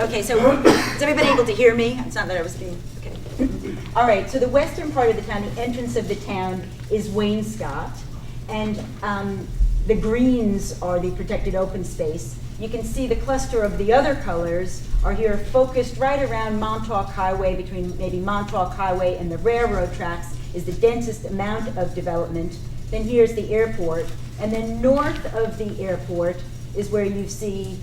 Okay, so is everybody able to hear me? It's not that I was being, okay. All right, so the western part of the town, the entrance of the town is Wainscott, and the greens are the protected open space. You can see the cluster of the other colors are here focused right around Montauk Highway, between maybe Montauk Highway and the railroad tracks is the densest amount of development. Then here's the airport, and then north of the airport is where you see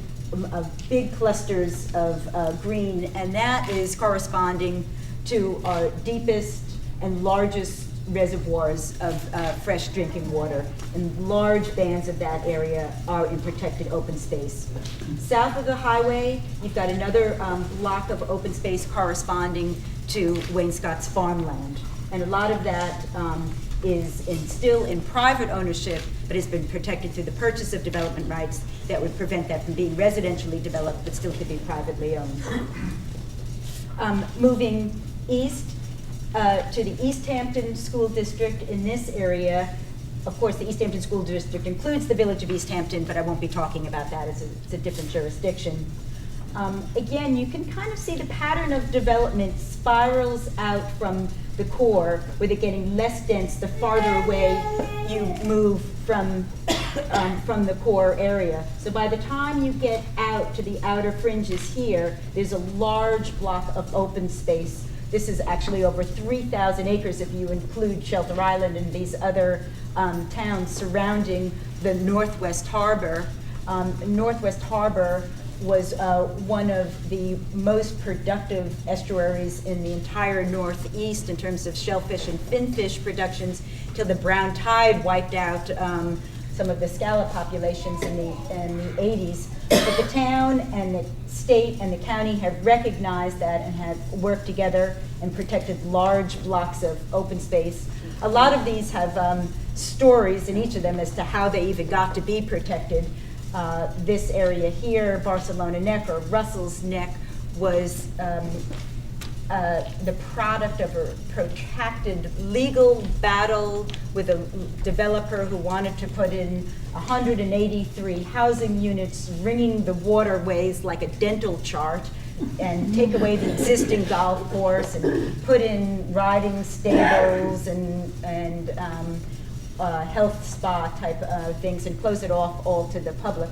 big clusters of green, and that is corresponding to our deepest and largest reservoirs of fresh drinking water, and large bands of that area are in protected open space. South of the highway, you've got another block of open space corresponding to Wainscott's farmland, and a lot of that is still in private ownership, but has been protected through the purchase of development rights that would prevent that from being residentially developed, but still could be privately owned. Moving east, to the East Hampton School District in this area. Of course, the East Hampton School District includes the village of East Hampton, but I won't be talking about that. It's a different jurisdiction. Again, you can kind of see the pattern of development spirals out from the core, with it getting less dense the farther away you move from the core area. So by the time you get out to the outer fringes here, there's a large block of open space. This is actually over 3,000 acres if you include Shelter Island and these other towns surrounding the Northwest Harbor. Northwest Harbor was one of the most productive estuaries in the entire Northeast in terms of shellfish and finfish productions, till the brown tide wiped out some of the scallop populations in the 80s. But the town and the state and the county have recognized that and have worked together and protected large blocks of open space. A lot of these have stories in each of them as to how they even got to be protected. This area here, Barcelona Neck or Russell's Neck, was the product of a protracted legal battle with a developer who wanted to put in 183 housing units, ringing the waterways like a dental chart, and take away the existing golf course and put in riding stables and health spa type of things, and close it off all to the public.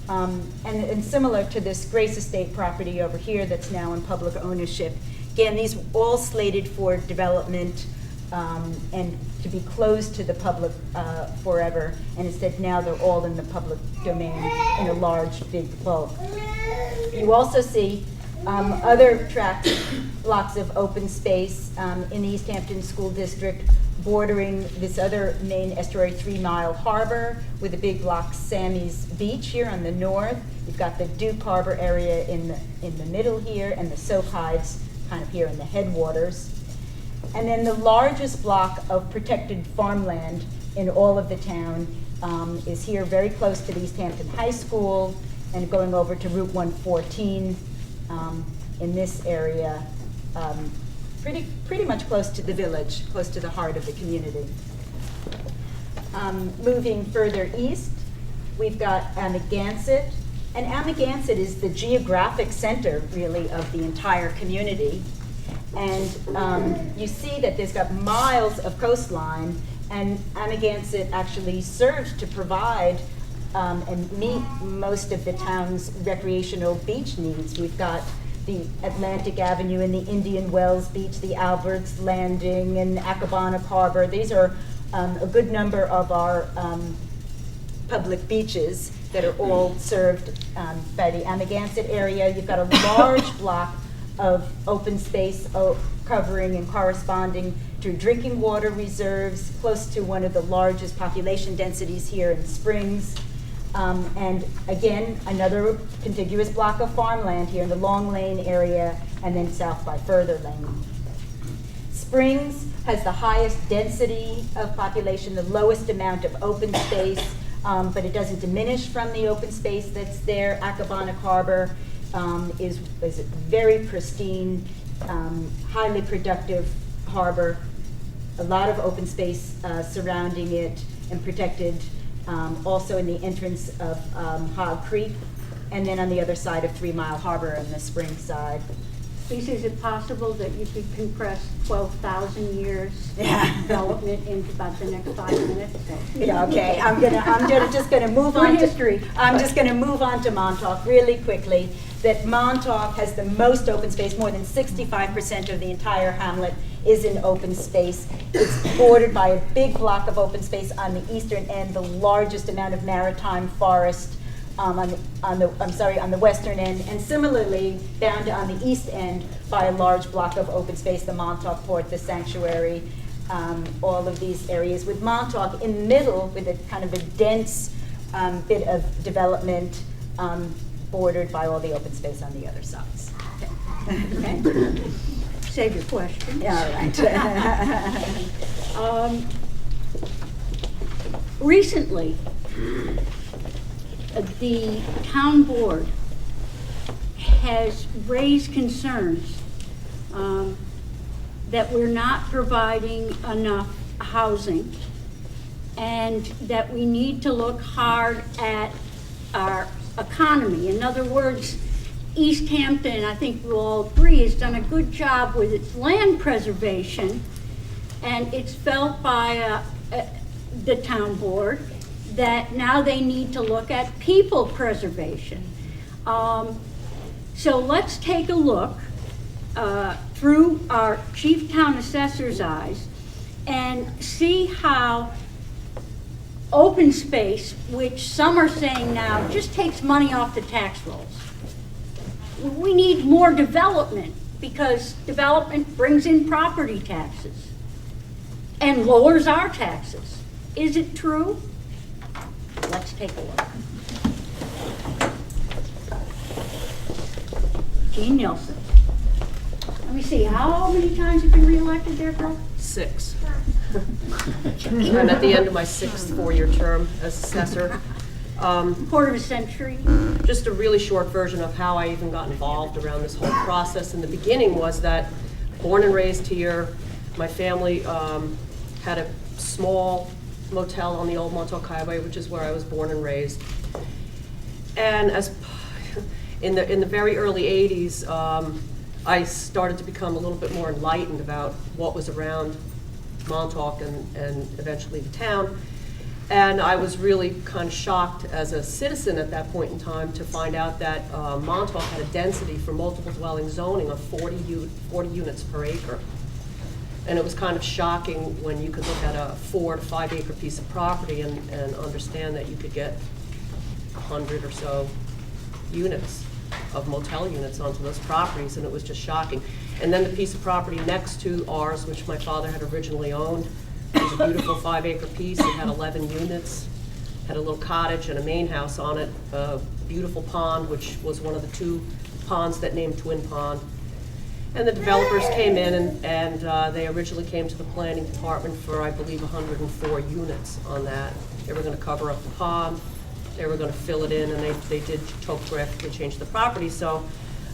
And similar to this Grace Estate property over here that's now in public ownership. Again, these all slated for development and to be closed to the public forever, and instead now they're all in the public domain in a large, big bulk. You also see other blocks of open space in the East Hampton School District, bordering this other main estuary 3 Mile Harbor, with a big block Sammy's Beach here on the north. You've got the Duke Harbor area in the middle here, and the Soap Hides kind of here in the headwaters. And then the largest block of protected farmland in all of the town is here very close to the East Hampton High School, and going over to Route 114 in this area, pretty much close to the village, close to the heart of the community. Moving further east, we've got Amagansett, and Amagansett is the geographic center, really, of the entire community. And you see that there's got miles of coastline, and Amagansett actually serves to provide and meet most of the town's recreational beach needs. We've got the Atlantic Avenue and the Indian Wells Beach, the Alberts Landing and Accabonac Harbor. These are a good number of our public beaches that are all served by the Amagansett area. You've got a large block of open space covering and corresponding to drinking water reserves, close to one of the largest population densities here in Springs. And again, another contiguous block of farmland here in the Long Lane area, and then south by Further Lane. Springs has the highest density of population, the lowest amount of open space, but it doesn't diminish from the open space that's there. Accabonac Harbor is a very pristine, highly productive harbor, a lot of open space surrounding it and protected. Also in the entrance of Hog Creek, and then on the other side of 3 Mile Harbor on the spring side. Lisa, is it possible that you could compress 12,000 years Yeah. of development into about the next 5 minutes? Yeah, okay, I'm just gonna move on to, I'm just gonna move on to Montauk really quickly. That Montauk has the most open space, more than 65% of the entire hamlet is in open space. It's bordered by a big block of open space on the eastern end, the largest amount of maritime forest on the western end, and similarly bound on the east end by a large block of open space, the Montauk Port, the Sanctuary, all of these areas, with Montauk in the middle with a kind of a dense bit of development bordered by all the open space on the other sides. Okay. Save your question. Yeah, all right. Recently, the town board has raised concerns that we're not providing enough housing and that we need to look hard at our economy. In other words, East Hampton, I think we'll all agree, has done a good job with its land preservation, and it's felt by the town board that now they need to look at people preservation. So let's take a look through our chief town assessor's eyes and see how open space, which some are saying now just takes money off the tax rolls. We need more development because development brings in property taxes and lowers our taxes. Is it true? Let's take a look. Jean Nielsen. Let me see, how many times have you been reelected there, girl? 6. I'm at the end of my 6th four-year term as assessor. Quarter of a century. Just a really short version of how I even got involved around this whole process. In the beginning was that, born and raised here, my family had a small motel on the old Montauk Highway, which is where I was born and raised. And as in the very early 80s, I started to become a little bit more enlightened about what was around Montauk and eventually the town. And I was really kind of shocked as a citizen at that point in time to find out that Montauk had a density for multiple dwelling zoning of 40 units per acre. And it was kind of shocking when you could look at a 4 to 5 acre piece of property and understand that you could get 100 or so units of motel units onto those properties, and it was just shocking. And then the piece of property next to ours, which my father had originally owned, was a beautiful 5 acre piece. It had 11 units, had a little cottage and a main house on it, a beautiful pond, which was one of the 2 ponds that named Twin Pond. And the developers came in and they originally came to the planning department for, I believe, 104 units on that. They were going to cover up the pond, they were going to fill it in, and they did topographically change the property. So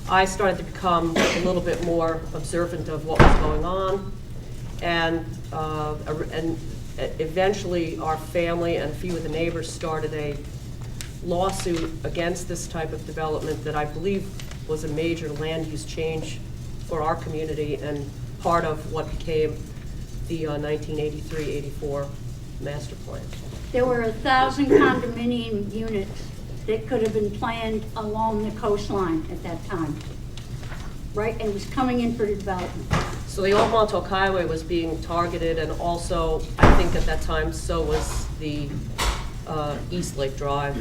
I started to become a little bit more observant of what was going on. And eventually our family and a few of the neighbors started a lawsuit against this type of development that I believe was a major land use change for our community and part of what became the 1983-84 master plan. There were 1,000 condominium units that could have been planned along the coastline at that time, right? And it was coming in for development. So the old Montauk Highway was being targeted, and also, I think at that time, so was the East Lake Drive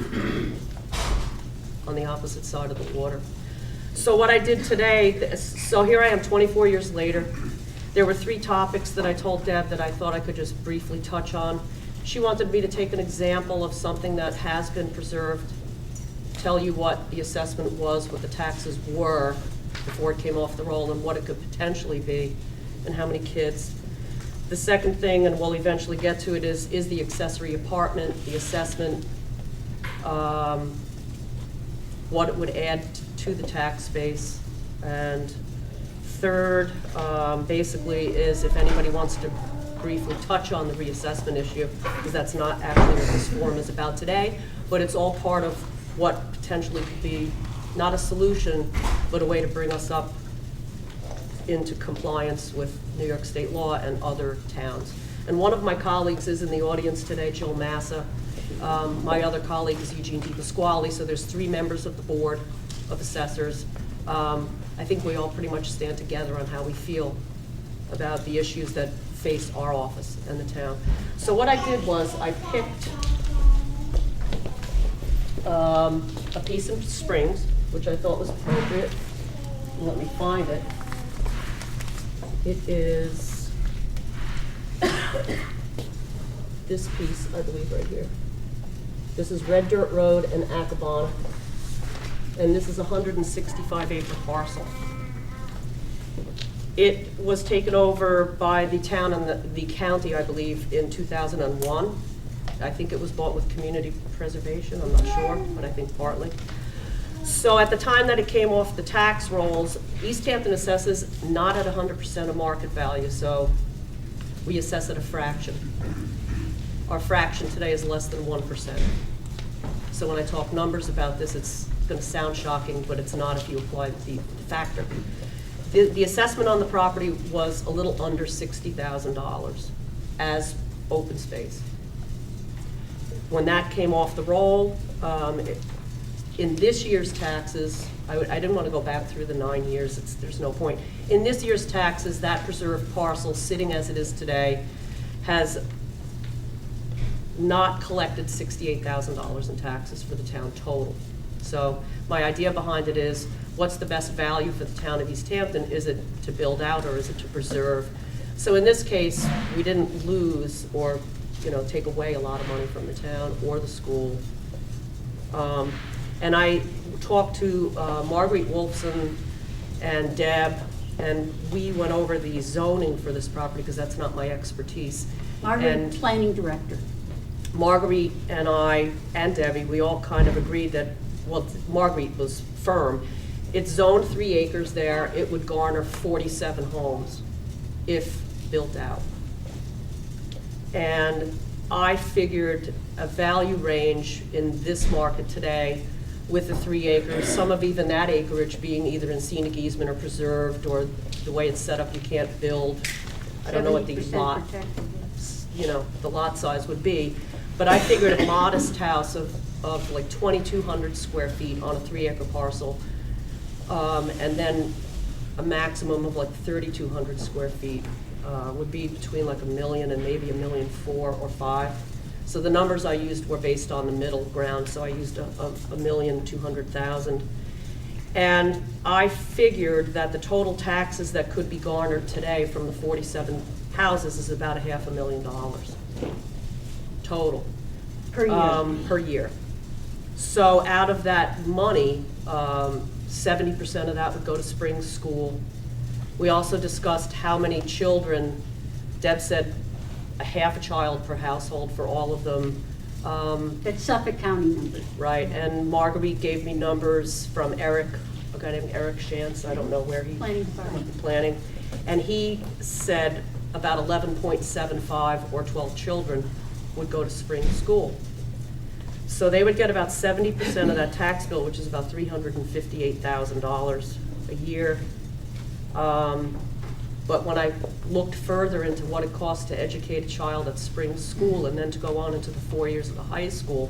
on the opposite side of the water. So what I did today, so here I am 24 years later. There were 3 topics that I told Deb that I thought I could just briefly touch on. She wanted me to take an example of something that has been preserved, tell you what the assessment was, what the taxes were before it came off the roll, and what it could potentially be, and how many kids. The second thing, and we'll eventually get to it, is the accessory apartment, the assessment, what it would add to the tax base. And third, basically, is if anybody wants to briefly touch on the reassessment issue, because that's not actually what this forum is about today, but it's all part of what potentially could be not a solution, but a way to bring us up into compliance with New York State law and other towns. And one of my colleagues is in the audience today, Jill Massa. My other colleague is Eugene DiPasquale, so there's 3 members of the Board of Assessors. I think we all pretty much stand together on how we feel about the issues that face our office and the town. So what I did was I picked a piece of Springs, which I thought was appropriate. Let me find it. It is this piece, I believe, right here. This is Red Dirt Road and Accabono, and this is a 165-acre parcel. It was taken over by the town and the county, I believe, in 2001. I think it was bought with community preservation, I'm not sure, but I think partly. So at the time that it came off the tax rolls, East Hampton assesses not at 100% of market value, so we assess at a fraction. Our fraction today is less than 1%. So when I talk numbers about this, it's going to sound shocking, but it's not if you apply the factor. The assessment on the property was a little under $60,000 as open space. When that came off the roll, in this year's taxes, I didn't want to go back through the 9 years, there's no point. In this year's taxes, that preserved parcel, sitting as it is today, has not collected $68,000 in taxes for the town total. So my idea behind it is, what's the best value for the town of East Hampton? Is it to build out or is it to preserve? So in this case, we didn't lose or take away a lot of money from the town or the school. And I talked to Marguerite Wolfson and Deb, and we went over the zoning for this property because that's not my expertise. Marguerite, planning director. Marguerite and I and Debbie, we all kind of agreed that, well, Marguerite was firm. It's zoned 3 acres there. It would garner 47 homes if built out. And I figured a value range in this market today with the 3 acres, some of even that acreage being either in scenic easement or preserved, or the way it's set up, you can't build. I don't know what the lot, the lot size would be, but I figured a modest house of like 2,200 square feet on a 3-acre parcel, and then a maximum of like 3,200 square feet would be between like $1 million and maybe $1.4 million or $5 million. So the numbers I used were based on the middle ground, so I used $1,200,000. And I figured that the total taxes that could be garnered today from the 47 houses is about $500,000 total. Per year. Per year. So out of that money, 70% of that would go to Springs School. We also discussed how many children. Deb said a half a child per household for all of them. That's Suffolk County numbers. Right, and Marguerite gave me numbers from Eric, a guy named Eric Shantz, I don't know where he. Planning department. Planning. And he said about 11.75 or 12 children would go to Springs School. So they would get about 70% of that tax bill, which is about $358,000 a year. But when I looked further into what it costs to educate a child at Springs School and then to go on into the 4 years of the high school,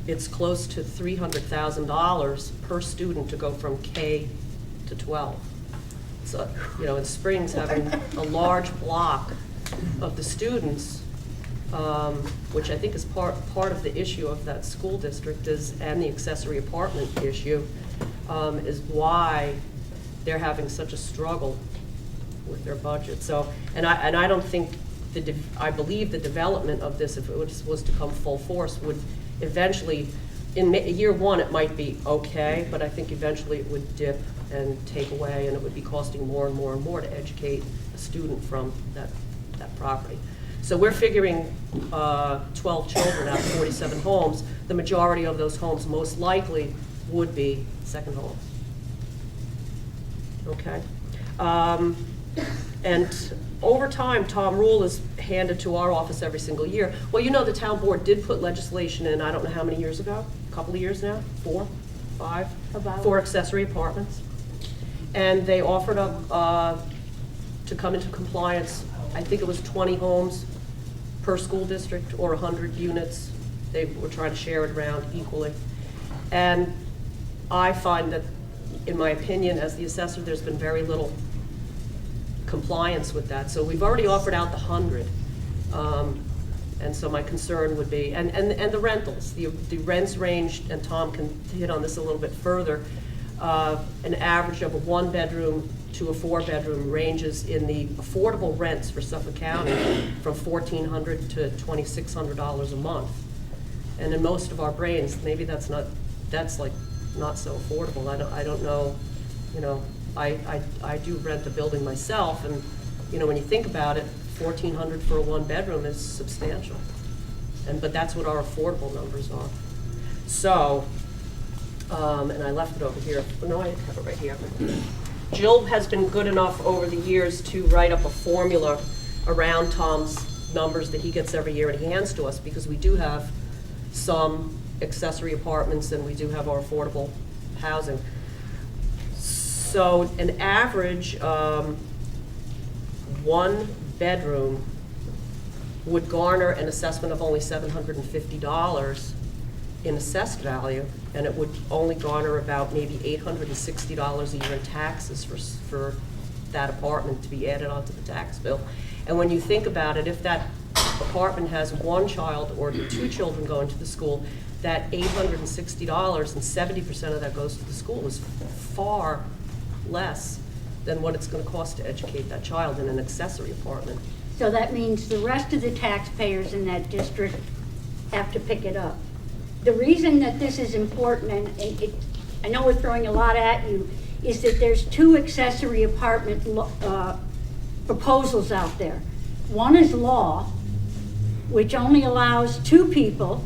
it's close to $300,000 per student to go from K to 12. So, in Springs, having a large block of the students, which I think is part of the issue of that school district and the accessory apartment issue, is why they're having such a struggle with their budget. So, and I don't think I believe the development of this, if it was to come full force, would eventually, in year 1, it might be okay, but I think eventually it would dip and take away, and it would be costing more and more and more to educate a student from that property. So we're figuring 12 children out of 47 homes. The majority of those homes most likely would be second homes. Okay. And over time, Tom Rule is handed to our office every single year. Well, you know, the town board did put legislation in, I don't know how many years ago, a couple of years now, 4, 5, About. for accessory apartments. And they offered up to come into compliance, I think it was 20 homes per school district or 100 units. They were trying to share it around equally. And I find that, in my opinion, as the assessor, there's been very little compliance with that. So we've already offered out the 100. And so my concern would be, and the rentals, the rents ranged, and Tom can hit on this a little bit further, an average of a 1-bedroom to a 4-bedroom ranges in the affordable rents for Suffolk County from $1,400 to $2,600 a month. And in most of our brains, maybe that's like not so affordable. I don't know, you know, I do rent a building myself, and, you know, when you think about it, $1,400 for a 1-bedroom is substantial. But that's what our affordable numbers are. So, and I left it over here. No, I have it right here. Jill has been good enough over the years to write up a formula around Tom's numbers that he gets every year and he hands to us, because we do have some accessory apartments and we do have our affordable housing. So an average 1-bedroom would garner an assessment of only $750 in assessed value, and it would only garner about maybe $860 a year in taxes for that apartment to be added onto the tax bill. And when you think about it, if that apartment has 1 child or 2 children going to the school, that $860 and 70% of that goes to the school is far less than what it's going to cost to educate that child in an accessory apartment. So that means the rest of the taxpayers in that district have to pick it up. The reason that this is important, and I know we're throwing a lot at you, is that there's 2 accessory apartment proposals out there. One is law, which only allows 2 people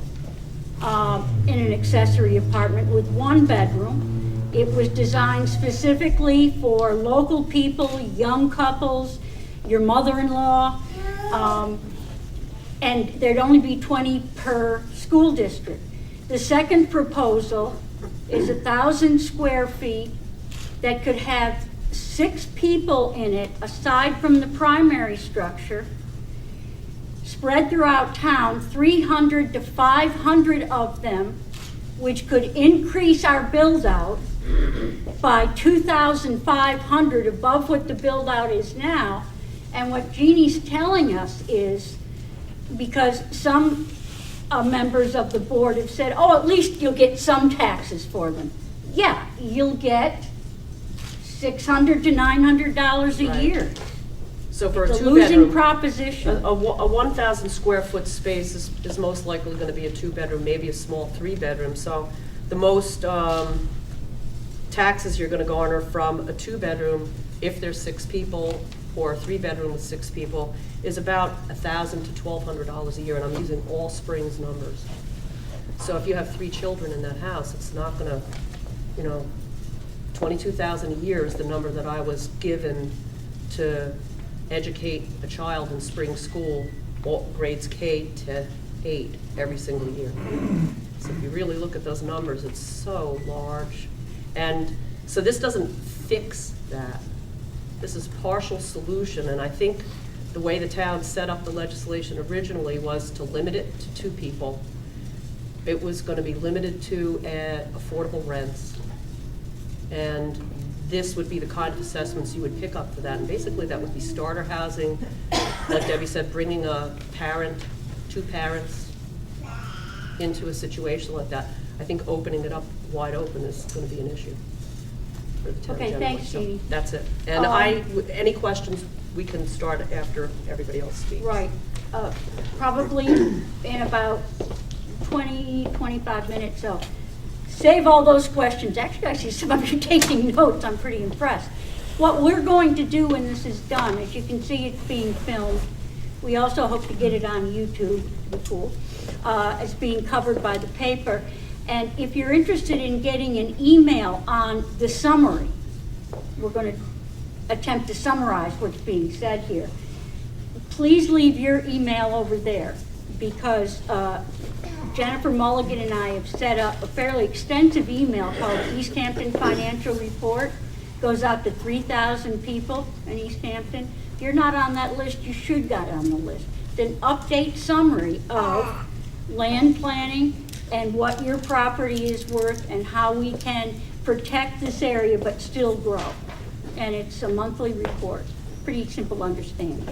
in an accessory apartment with 1 bedroom. It was designed specifically for local people, young couples, your mother-in-law, and there'd only be 20 per school district. The second proposal is 1,000 square feet that could have 6 people in it, aside from the primary structure, spread throughout town, 300 to 500 of them, which could increase our build-out by 2,500 above what the build-out is now. And what Jeannie's telling us is, because some members of the board have said, oh, at least you'll get some taxes for them. Yeah, you'll get $600 to $900 a Right. year. So for It's a a losing 2-bedroom, proposition. a 1,000 square foot space is most likely going to be a 2-bedroom, maybe a small 3-bedroom. So the most taxes you're going to garner from a 2-bedroom, if there's 6 people, or a 3-bedroom with 6 people, is about $1,000 to $1,200 a year, and I'm using all Springs numbers. So if you have 3 children in that house, it's not going to, you know, $22,000 a year is the number that I was given to educate a child in spring school, all grades K to 8 every single year. So if you really look at those numbers, it's so large. And so this doesn't fix that. This is partial solution, and I think the way the town set up the legislation originally was to limit it to 2 people. It was going to be limited to affordable rents, and this would be the kind of assessments you would pick up for that. And basically that would be starter housing, like Debbie said, bringing a parent, 2 parents into a situation like that. I think opening it up wide open is going to be an issue for the town Okay, generally. thanks, So Jeannie. that's it. And any questions, we can start after everybody else speaks. Right. Probably in about 20, 25 minutes, so save all those questions. Actually, I see some of you taking notes. I'm pretty impressed. What we're going to do when this is done, as you can see, it's being filmed. We also hope to get it on YouTube, the pool. It's being covered by the paper. And if you're interested in getting an email on the summary, we're going to attempt to summarize what's being said here. please leave your email over there, because Jennifer Mulligan and I have set up a fairly extensive email called East Hampton Financial Report. Goes out to 3,000 people in East Hampton. If you're not on that list, you should get on the list. It's an update summary of land planning and what your property is worth and how we can protect this area but still grow. And it's a monthly report, pretty simple to understand.